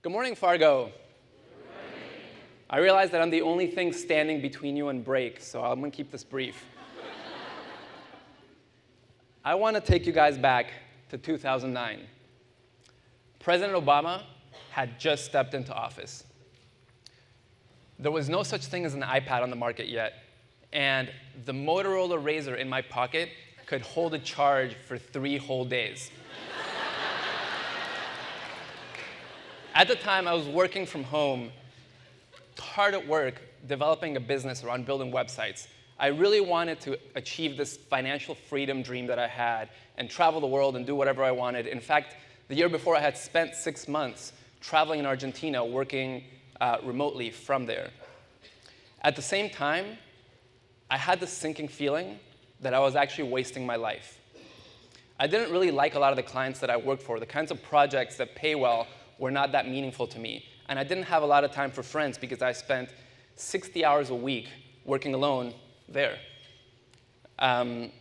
Good morning, Fargo. I realize that I'm the only thing standing between you and break, so I'm going to keep this brief. I want to take you guys back to 2009. President Obama had just stepped into office. There was no such thing as an iPad on the market yet, and the Motorola Razr in my pocket could hold a charge for 3 whole days. At the time, I was working from home, hard at work, developing a business around building websites. I really wanted to achieve this financial freedom dream that I had and travel the world and do whatever I wanted. In fact, the year before, I had spent 6 months traveling in Argentina, working remotely from there. At the same time, I had this sinking feeling that I was actually wasting my life. I didn't really like a lot of the clients that I worked for. The kinds of projects that pay well were not that meaningful to me. And I didn't have a lot of time for friends because I spent 60 hours a week working alone there. And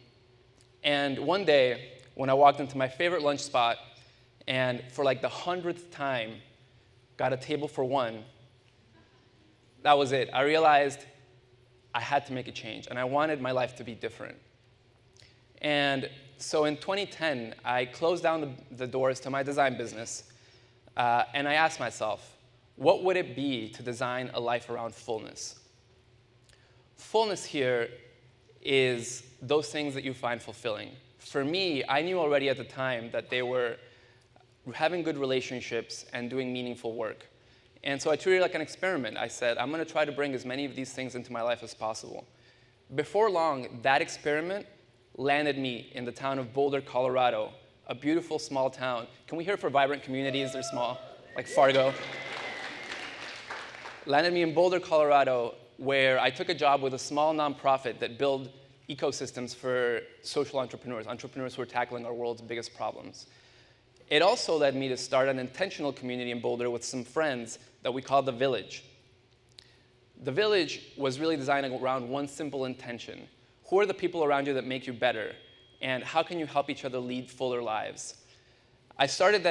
one day, when I walked into my favorite lunch spot and for like the 100th time got a table for one, that was it. I realized I had to make a change, and I wanted my life to be different. And so in 2010, I closed down the doors to my design business, and I asked myself, what would it be to design a life around fullness? Fullness here is those things that you find fulfilling. For me, I knew already at the time that they were having good relationships and doing meaningful work. And so I treated it like an experiment. I said, I'm going to try to bring as many of these things into my life as possible. Before long, that experiment landed me in the town of Boulder, Colorado, a beautiful small town. Can we hear for vibrant communities? They're small, like Fargo. Landed me in Boulder, Colorado, where I took a job with a small nonprofit that built ecosystems for social entrepreneurs who are tackling our world's biggest problems. It also led me to start an intentional community in Boulder with some friends that we called The Village. The Village was really designed around one simple intention. Who are the people around you that make you better? And how can you help each other lead fuller lives? I started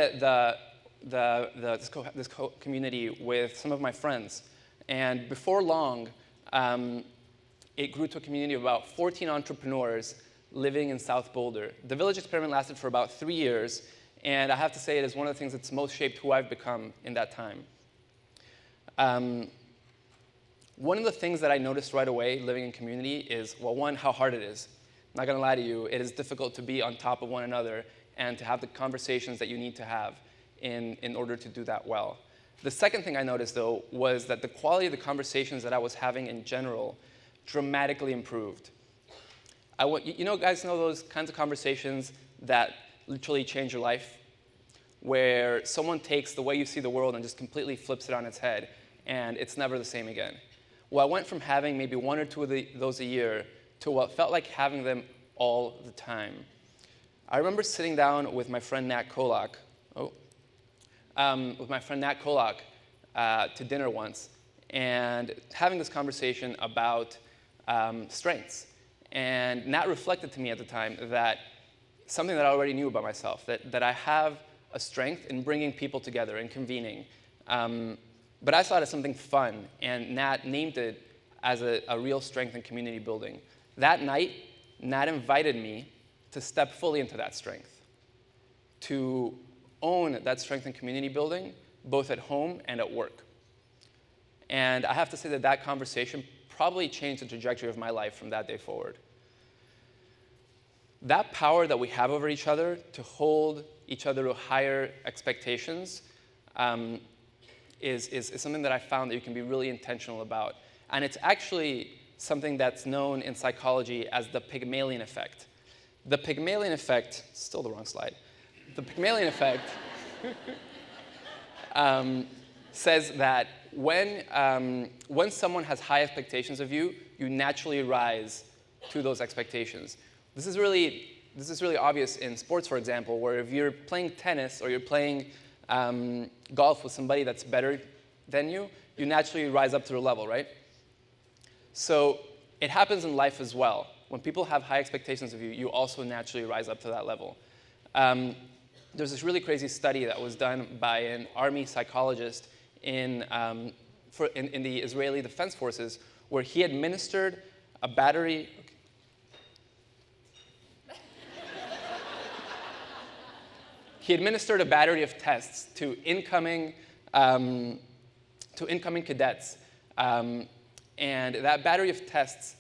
this community with some of my friends. And before long, it grew to a community of about 14 entrepreneurs living in South Boulder. The Village experiment lasted for about 3 years. And I have to say it is one of the things that's most shaped who I've become in that time. One of the things that I noticed right away living in community is, well, one, how hard it is. I'm not going to lie to you. It is difficult to be on top of one another and to have the conversations that you need to have in order to do that well. The second thing I noticed, though, was that the quality of the conversations that I was having in general dramatically improved. Guys know those kinds of conversations that literally change your life, where someone takes the way you see the world and just completely flips it on its head, and it's never the same again. Well, I went from having maybe 1 or 2 of those a year to what felt like having them all the time. I remember sitting down with my friend Nat Kolak, to dinner once, and having this conversation about strengths. And Nat reflected to me at the time that something that I already knew about myself, that I have a strength in bringing people together and convening. But I saw it as something fun, and Nat named it as a real strength in community building. That night, Nat invited me to step fully into that strength, to own that strength in community building, both at home and at work. And I have to say that conversation probably changed the trajectory of my life from that day forward. That power that we have over each other to hold each other to higher expectations is something that I found that you can be really intentional about. And it's actually something that's known in psychology as the Pygmalion Effect. The Pygmalion Effect, still the wrong slide. The Pygmalion Effect says that when someone has high expectations of you, you naturally rise to those expectations. This is really obvious in sports, for example, where if you're playing tennis or you're playing golf with somebody that's better than you, you naturally rise up to their level, right? So it happens in life as well. When people have high expectations of you, you also naturally rise up to that level. there's this really crazy study that was done by an army psychologist in the Israeli Defense Forces, where he administered a battery. He administered a battery of tests to incoming cadets, and that battery of tests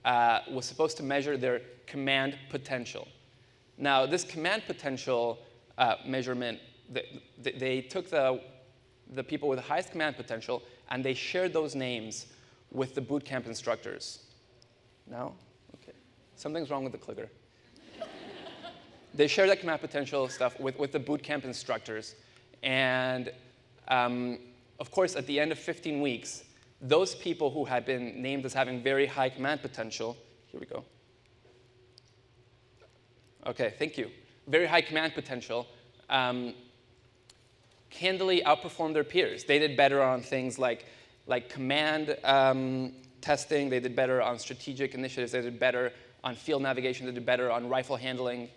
was supposed to measure their command potential. Now, this command potential measurement, they took the people with the highest command potential, and they shared those names with the boot camp instructors. No? Okay. Something's wrong with the clicker. They shared that command potential stuff with the boot camp instructors. And of course, at the end of 15 weeks, those people who had been named as having very high command potential, here we go. Okay, thank you. Very high command potential, handily outperformed their peers. They did better on things like command testing. They did better on strategic initiatives. They did better on field navigation. They did better on rifle handling.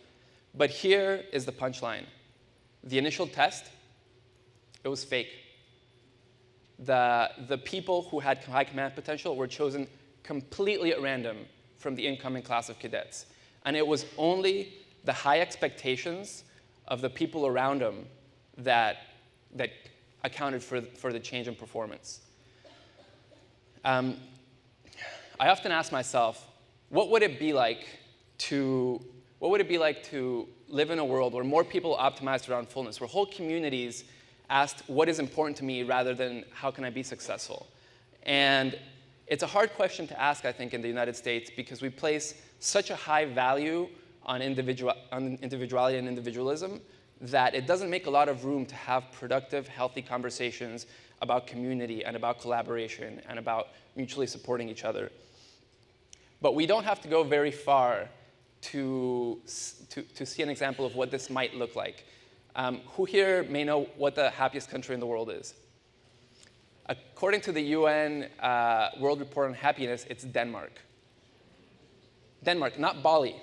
But here is the punchline. The initial test, it was fake. The people who had high command potential were chosen completely at random from the incoming class of cadets. And it was only the high expectations of the people around them that accounted for the change in performance. I often ask myself, what would it be like to live in a world where more people optimized around fullness, where whole communities asked what is important to me rather than how can I be successful? And it's a hard question to ask, I think, in the United States, because we place such a high value on individuality and individualism that it doesn't make a lot of room to have productive, healthy conversations about community and about collaboration and about mutually supporting each other. But we don't have to go very far to see an example of what this might look like. Who here may know what the happiest country in the world is? According to the UN World Report on Happiness, it's Denmark. Denmark, not Bali.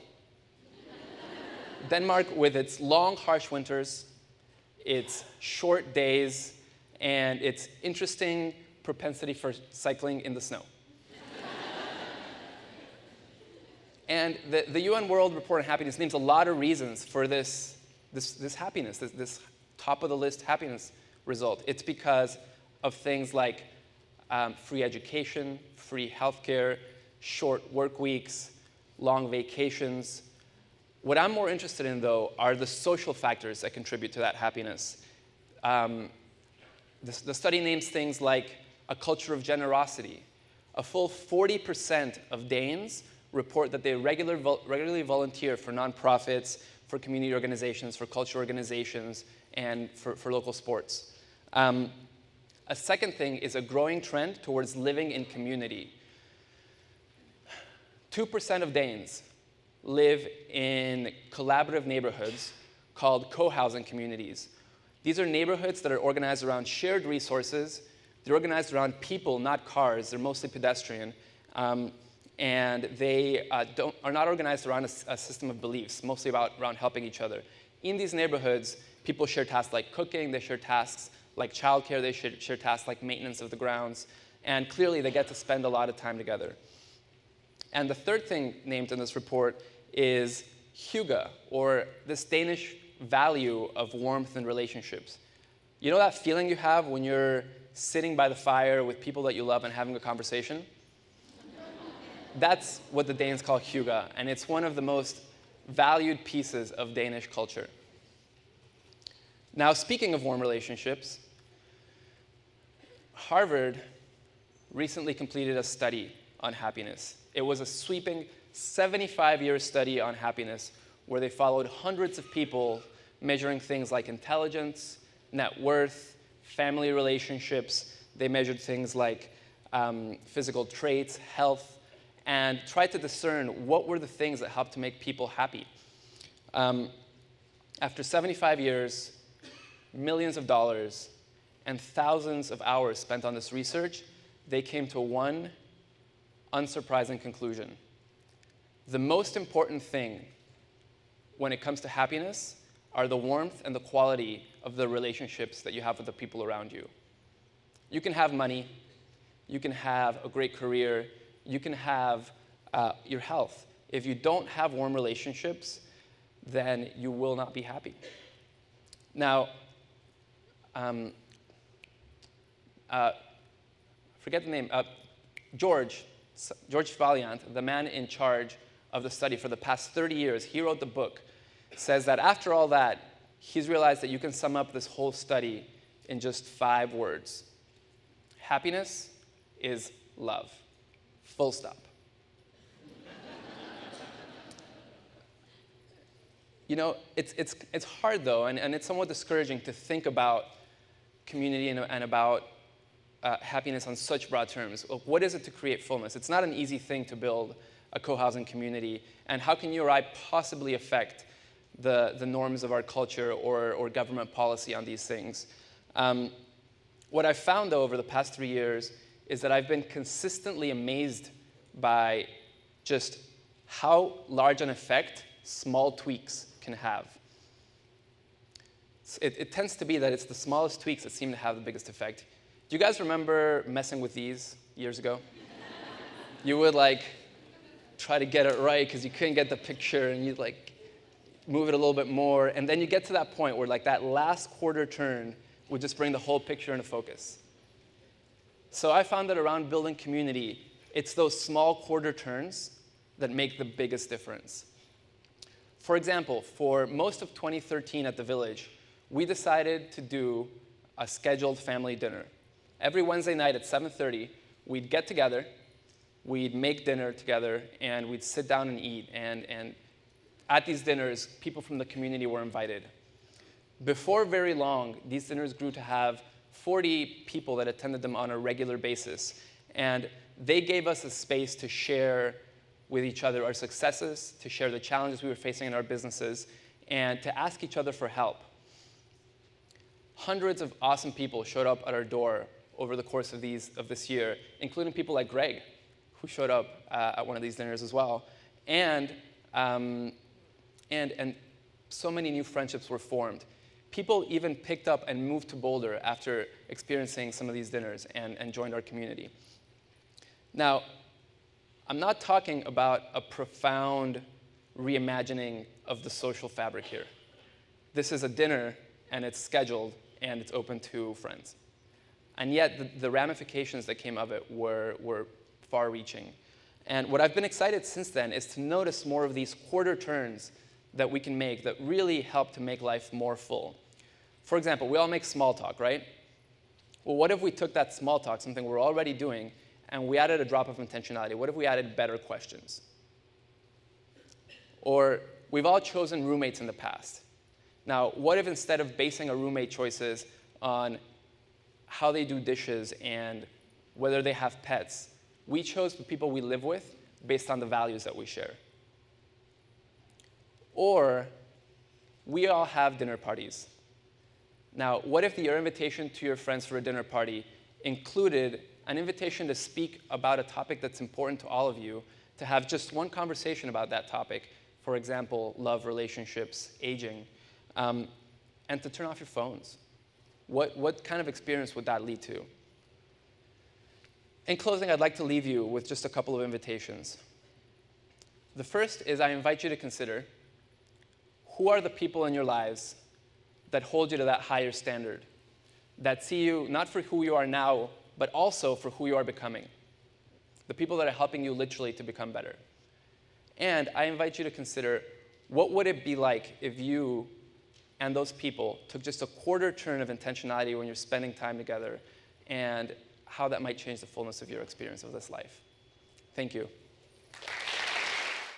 Denmark, with its long, harsh winters, its short days, and its interesting propensity for cycling in the snow. And the UN World Report on Happiness names a lot of reasons for this happiness, this top-of-the-list happiness result. It's because of things like free education, free healthcare, short work weeks, long vacations. What I'm more interested in, though, are the social factors that contribute to that happiness. The study names things like a culture of generosity. A full 40% of Danes report that they regularly volunteer for nonprofits, for community organizations, for culture organizations, and for local sports. A second thing is a growing trend towards living in community. 2% of Danes live in collaborative neighborhoods called co-housing communities. These are neighborhoods that are organized around shared resources. They're organized around people, not cars. They're mostly pedestrian. And they are not organized around a system of beliefs, mostly around helping each other. In these neighborhoods, people share tasks like cooking. They share tasks like childcare. They share tasks like maintenance of the grounds. And clearly, they get to spend a lot of time together. And the third thing named in this report is Hygge, or this Danish value of warmth in relationships. You know that feeling you have when you're sitting by the fire with people that you love and having a conversation? That's what the Danes call Hygge, and it's one of the most valued pieces of Danish culture. Now, speaking of warm relationships, Harvard recently completed a study on happiness. It was a sweeping 75-year study on happiness where they followed hundreds of people measuring things like intelligence, net worth, family relationships. They measured things like physical traits, health, and tried to discern what were the things that helped to make people happy. After 75 years, millions of dollars, and thousands of hours spent on this research, they came to one unsurprising conclusion. The most important thing when it comes to happiness are the warmth and the quality of the relationships that you have with the people around you. You can have money, you can have a great career, you can have your health. If you don't have warm relationships, then you will not be happy. Now, forget the name, George Valiant, the man in charge of the study for the past 30 years, he wrote the book, says that after all that, he's realized that you can sum up this whole study in just 5 words. Happiness is love. Full stop. You know, it's hard, though, and it's somewhat discouraging to think about community and about happiness on such broad terms. What is it to create fullness? It's not an easy thing to build a co-housing community, and how can you or I possibly affect the norms of our culture or government policy on these things? What I've found, though, over the past 3 years is that I've been consistently amazed by just how large an effect small tweaks can have. It tends to be that it's the smallest tweaks that seem to have the biggest effect. Do you guys remember messing with these years ago? You would try to get it right because you couldn't get the picture, and you'd move it a little bit more, and then you get to that point where that last quarter turn would just bring the whole picture into focus. So I found that around building community, it's those small quarter turns that make the biggest difference. For example, for most of 2013 at the Village, we decided to do a scheduled family dinner. Every Wednesday night at 7:30, we'd get together, we'd make dinner together, and we'd sit down and eat. And at these dinners, people from the community were invited. Before very long, these dinners grew to have 40 people that attended them on a regular basis. And they gave us a space to share with each other our successes, to share the challenges we were facing in our businesses, and to ask each other for help. Hundreds of awesome people showed up at our door over the course of this year, including people like Greg, who showed up at one of these dinners as well. And so many new friendships were formed. People even picked up and moved to Boulder after experiencing some of these dinners and joined our community. Now, I'm not talking about a profound reimagining of the social fabric here. This is a dinner, and it's scheduled, and it's open to friends. And yet, the ramifications that came of it were far-reaching. And what I've been excited since then is to notice more of these quarter turns that we can make that really help to make life more full. For example, we all make small talk, right? Well, what if we took that small talk, something we're already doing, and we added a drop of intentionality? What if we added better questions? Or we've all chosen roommates in the past. Now, what if instead of basing our roommate choices on how they do dishes and whether they have pets, we chose the people we live with based on the values that we share? Or we all have dinner parties. Now, what if your invitation to your friends for a dinner party included an invitation to speak about a topic that's important to all of you, to have just one conversation about that topic, for example, love, relationships, aging, and to turn off your phones? What kind of experience would that lead to? In closing, I'd like to leave you with just a couple of invitations. The first is I invite you to consider who are the people in your lives that hold you to that higher standard, that see you not for who you are now, but also for who you are becoming, the people that are helping you literally to become better. And I invite you to consider, what would it be like if you and those people took just a quarter turn of intentionality when you're spending time together, and how that might change the fullness of your experience of this life. Thank you.